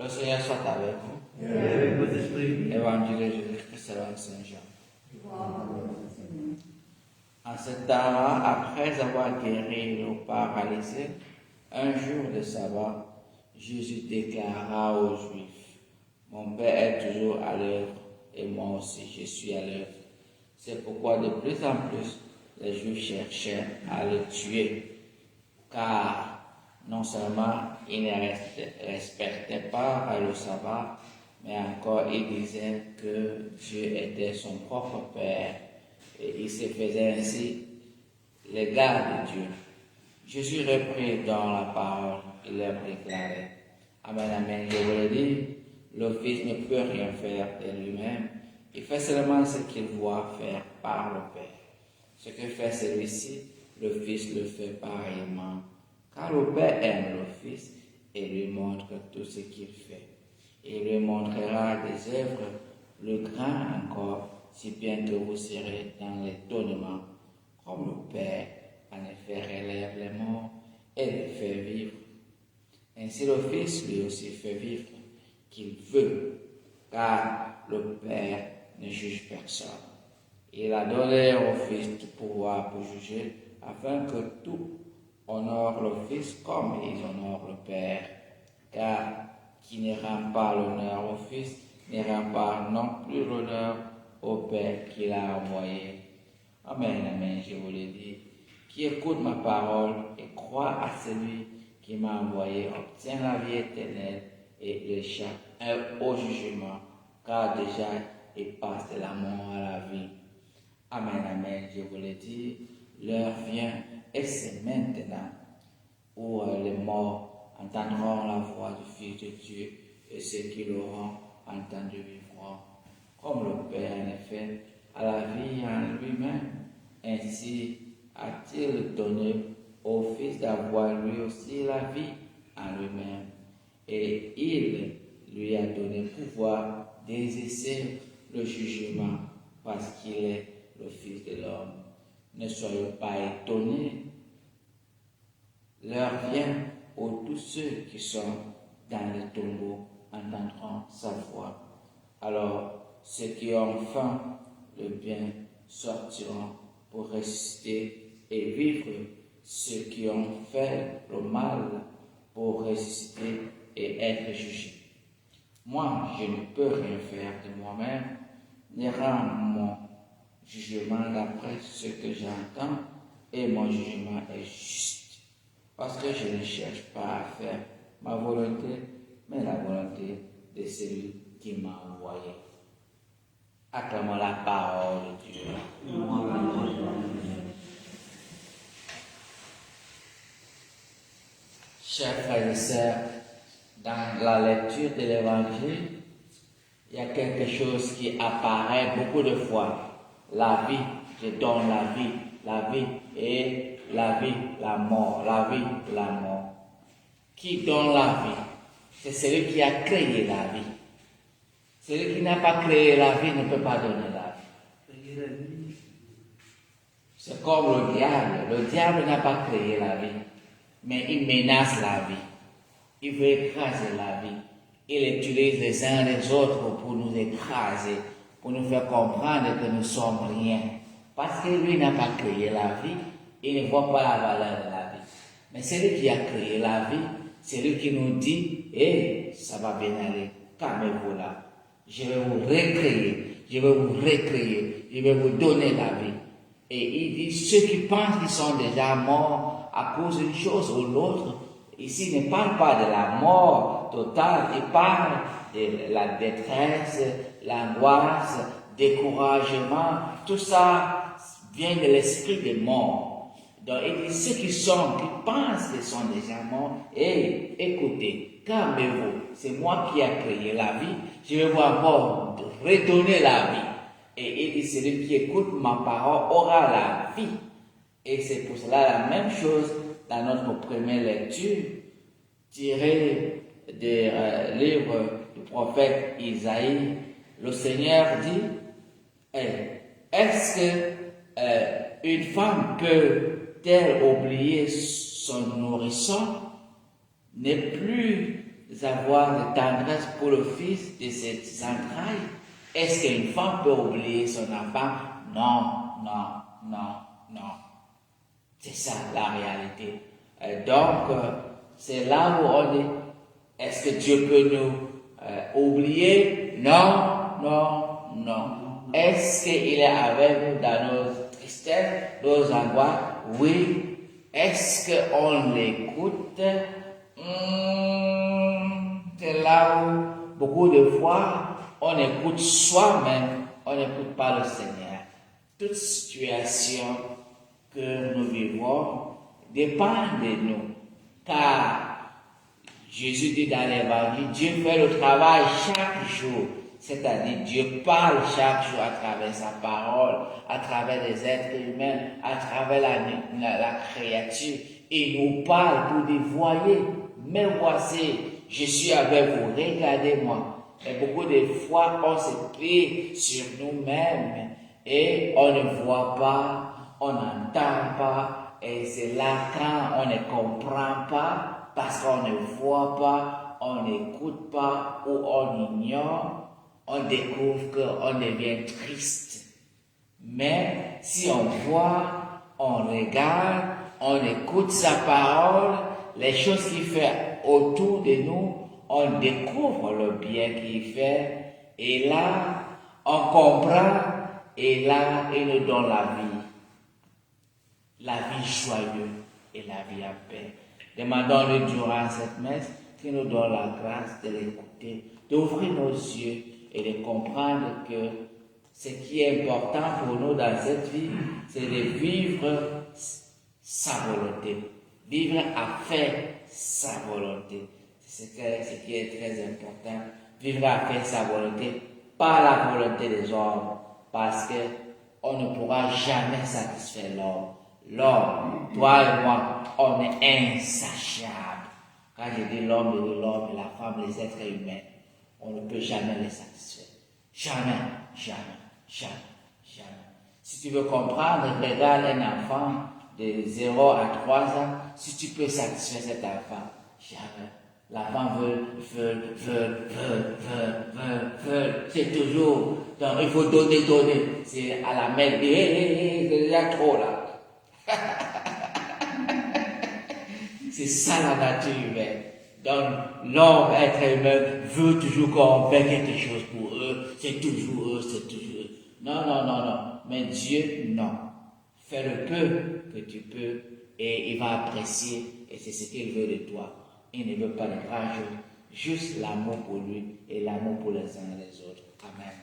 Le Seigneur soit avec vous. Et avec votre esprit. Évangile de Jésus-Christ selon Saint Jean. En ce temps-là, après avoir guéri le paralysé, un jour de sabbat, Jésus déclara aux Juifs, « Mon Père est toujours à l'œuvre et moi aussi je suis à l'œuvre. » C'est pourquoi de plus en plus les Juifs cherchaient à le tuer, car non seulement ils ne respectaient pas le sabbat, mais encore ils disaient que Dieu était son propre Père et il se faisait ainsi l'égal de Dieu. Jésus reprit dans la parole et leur déclarait, Amen, amen, je vous le dis, le Fils ne peut rien faire de lui-même, il fait seulement ce qu'il voit faire par le Père. Ce que fait celui-ci, le Fils le fait pareillement, car le Père aime le Fils et lui montre tout ce qu'il fait. Il lui montrera des œuvres plus grandes encore, si bien que vous serez dans l'étonnement, comme le Père en effet relève les morts et les fait vivre. Ainsi le Fils lui aussi fait vivre qu'il veut, car le Père ne juge personne. Il a donné au Fils tout pouvoir pour juger, afin que tout honore le Fils comme ils honorent le Père, car qui ne rend pas l'honneur au Fils, ne rend pas non plus l'honneur au Père qui l'a envoyé. Amen, amen, je vous le dis. Qui écoute ma parole et croit à celui qui m'a envoyé obtient la vie éternelle et l'échappe au jugement, car déjà il passe de la mort à la vie. Amen, amen, je vous le dis, l'heure vient et c'est maintenant où les morts entendront la voix du Fils de Dieu et ceux qui l'auront entendu vivront. Comme le Père en effet a la vie en lui-même, ainsi a-t-il donné au Fils d'avoir lui aussi la vie en lui-même. Et il lui a donné pouvoir d'exercer le jugement parce qu'il est le Fils de l'homme. Ne soyez pas étonnés. L'heure vient où tous ceux qui sont dans les tombeaux entendront sa voix. Alors, ceux qui ont faim, le bien, sortiront pour ressusciter et vivre. Ceux qui ont fait le mal pour ressusciter et être jugés. Moi, je ne peux rien faire de moi-même, ni rendre mon jugement d'après ce que j'entends, et mon jugement est juste, parce que je ne cherche pas à faire ma volonté, mais la volonté de celui qui m'a envoyé. Acclamons la parole de Dieu. Chers frères et sœurs, dans la lecture de l'Évangile, il y a quelque chose qui apparaît beaucoup de fois. La vie, je donne la vie et la vie, la mort, la vie, la mort. Qui donne la vie? C'est celui qui a créé la vie. Celui qui n'a pas créé la vie ne peut pas donner la vie. C'est comme le diable. Le diable n'a pas créé la vie, mais il menace la vie. Il veut écraser la vie. Il utilise les uns les autres pour nous écraser, pour nous faire comprendre que nous sommes rien. Parce que lui n'a pas créé la vie, il ne voit pas la valeur de la vie. Mais c'est lui qui a créé la vie, c'est lui qui nous dit, ça va bien aller, calmez-vous là. Je vais vous recréer, je vais vous recréer, je vais vous donner la vie. Et il dit, ceux qui pensent qu'ils sont déjà morts à cause d'une chose ou l'autre, ici ne parle pas de la mort totale, il parle de la détresse, l'angoisse, découragement, tout ça vient de l'esprit des morts. Donc il dit, ceux qui pensent qu'ils sont déjà morts, écoutez, calmez-vous, c'est moi qui ai créé la vie, je vais vous encore redonner la vie. Et il dit, celui qui écoute ma parole aura la vie. Et c'est pour cela la même chose dans notre première lecture, tirée du livre du prophète Isaïe. Le Seigneur dit, est-ce que une femme peut-elle oublier son nourrisson, ne plus avoir de tendresse pour le fils de ses entrailles? Est-ce qu'une femme peut oublier son enfant? Non, non, non, non. C'est ça la réalité. Donc, c'est là où on est. Est-ce que Dieu peut nous oublier? Non, non, non. Est-ce qu'il est avec nous dans nos tristesses, nos angoisses? Oui. Est-ce qu'on l'écoute? C'est là où beaucoup de fois on écoute soi-même, on n'écoute pas le Seigneur. Toute situation que nous vivons dépend de nous, car Jésus dit dans l'évangile, Dieu fait le travail chaque jour, c'est-à-dire Dieu parle chaque jour à travers sa parole, à travers les êtres humains, à travers la créature. Il nous parle pour dire, voyez, me voici, je suis avec vous, regardez-moi. Et beaucoup de fois, on se plie sur nous-mêmes et on ne voit pas, on n'entend pas, et c'est là quand on ne comprend pas, parce qu'on ne voit pas, on n'écoute pas ou on ignore, on découvre qu'on devient triste. Mais si on voit, on regarde, on écoute sa parole, les choses qu'il fait autour de nous, on découvre le bien qu'il fait, et là, on comprend, et là, il nous donne la vie joyeuse et la vie en paix. Demandons-lui durant cette messe qu'il nous donne la grâce de l'écouter, d'ouvrir nos yeux et de comprendre que ce qui est important pour nous dans cette vie, c'est de vivre sa volonté, vivre à faire sa volonté. C'est ce qui est très important, vivre à faire sa volonté, pas la volonté des hommes, parce que on ne pourra jamais satisfaire l'homme. L'homme, toi et moi, on est insatiable. Quand je dis l'homme et la femme, les êtres humains, on ne peut jamais les satisfaire. Jamais, jamais, jamais, jamais. Si tu veux comprendre, regarde un enfant de 0 à 3 ans, si tu peux satisfaire cet enfant, jamais. L'enfant veut, c'est toujours. Donc il faut donner. C'est à la main, c'est déjà trop là. C'est ça la nature humaine. Donc l'homme, être humain, veut toujours qu'on fait quelque chose pour eux. C'est toujours eux. Non. Mais Dieu, non. Fais le peu que tu peux et il va apprécier et c'est ce qu'il veut de toi. Il ne veut pas de grand chose, juste l'amour pour lui et l'amour pour les uns et les autres. Amen.